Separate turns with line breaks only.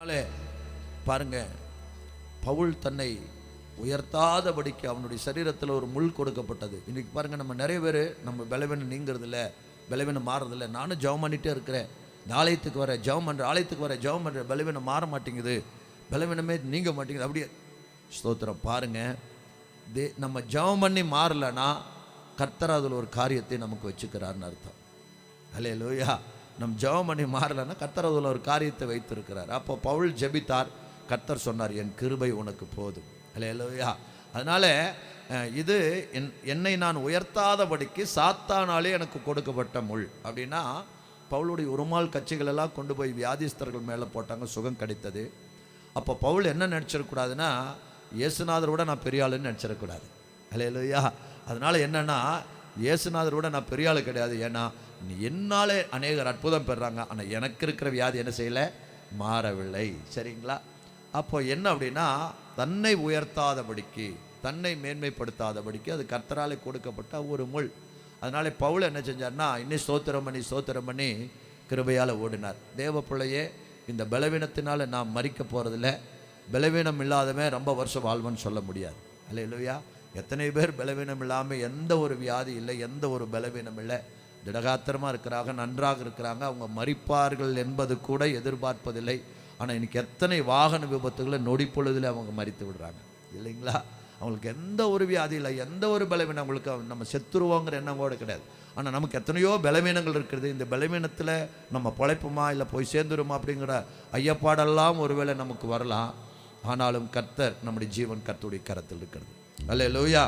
அதனால பாருங்க, பவுல் தன்னை உயர்த்தாதபடிக்கு அவனுடைய சரீரத்தில் ஒரு முள் கொடுக்கப்பட்டது. இன்றைக்கி பாருங்கள், நம்ம நிறைய பேர் நம்ம பலவீனம் நீங்கிறதில்ல, பலவீனம் மாறுறதில்ல. நானும் ஜெபம் பண்ணிகிட்டே இருக்கிறேன், இந்த ஆலயத்துக்கு வரேன், ஜெபம் பண்ணுறேன், ஆலயத்துக்கு வரேன், ஜெபம் பண்ணுறேன், பலவீனம் மாற மாட்டேங்குது, பலவீனமே நீங்க மாட்டேங்குது. அப்படியே ஸ்தோத்திரம். பாருங்கள், நம்ம ஜெபம் பண்ணி மாறலைன்னா கர்த்தர் அதில் ஒரு காரியத்தை நமக்கு வச்சுக்கிறாருன்னு அர்த்தம். அல்லேலூயா. நம்ம ஜெபம் பண்ணி மாறலைன்னா கர்த்தர் அதில் ஒரு காரியத்தை வைத்திருக்கிறார். அப்போ பவுல் ஜெபித்தார், கர்த்தர் சொன்னார், என் கிருபை உனக்கு போதும். அல்லேலூயா. அதனால் இது என்னை நான் உயர்த்தாதபடிக்கு சாத்தானாலே எனக்கு கொடுக்கப்பட்ட முள். அப்படின்னா பவுலுடைய உருமால் கட்சிகளெல்லாம் கொண்டு போய் வியாதிஸ்தர்கள் மேலே போட்டாங்க, சுகம் கிடைத்தது. அப்போ பவுல் என்ன நினச்சிடக்கூடாதுன்னா, இயேசுநாதரோட நான் பெரிய ஆளுன்னு நினச்சிடக்கூடாது. அல்லேலூயா. அதனால் என்னென்னா, இயேசுநாதரோட நான் பெரிய ஆள் கிடையாது, ஏன்னா என்னாலே அநேகர் அற்புதம் பெறுறாங்க, ஆனால் எனக்கு இருக்கிற வியாதி என்ன செய்யலை, மாறவில்லை. சரிங்களா? அப்போ என்ன அப்படின்னா, தன்னை உயர்த்தாதபடிக்கு, தன்னை மேன்மைப்படுத்தாதபடிக்கு அது கர்த்தராலே கொடுக்கப்பட்ட ஒரு முள். அதனால பவுல் என்ன செஞ்சார்னா, இன்னும் ஸ்தோத்திரம் பண்ணி கிருபையால் ஓடினார். தேவ பிள்ளையே, இந்த பலவீனத்தினால் நாம் மறிக்க போகிறதில்ல. பலவீனம் இல்லாதவன் ரொம்ப வருஷம் வாழ்வன்னு சொல்ல முடியாது. அல்லேலூயா. எத்தனை பேர் பலவீனம் இல்லாமல், எந்த ஒரு வியாதி இல்லை, எந்த ஒரு பலவீனம் இல்லை, திடகாத்திரமாக இருக்கிறாங்க, நன்றாக இருக்கிறாங்க, அவங்க மறிப்பார்கள் என்பது கூட எதிர்பார்ப்பதில்லை. ஆனால் இன்றைக்கி எத்தனை வாகன விபத்துகளை நொடி பொழுதில் அவங்க மறித்து விடுறாங்க, இல்லைங்களா? அவங்களுக்கு எந்த ஒரு வியாதி இல்லை, எந்த ஒரு பலவீனம், அவங்களுக்கு நம்ம செத்துருவோங்கிற எண்ணம் கூட கிடையாது. ஆனால் நமக்கு எத்தனையோ பலவீனங்கள் இருக்கிறது. இந்த பலவீனத்தில் நம்ம பிழைப்புமா இல்லை போய் சேர்ந்துருமா அப்படிங்கிற ஐயப்பாடெல்லாம் ஒருவேளை நமக்கு வரலாம். ஆனாலும் கர்த்தர், நம்முடைய ஜீவன் கர்த்தருடைய கரத்தில் இருக்கிறது. அல்லேலூயா.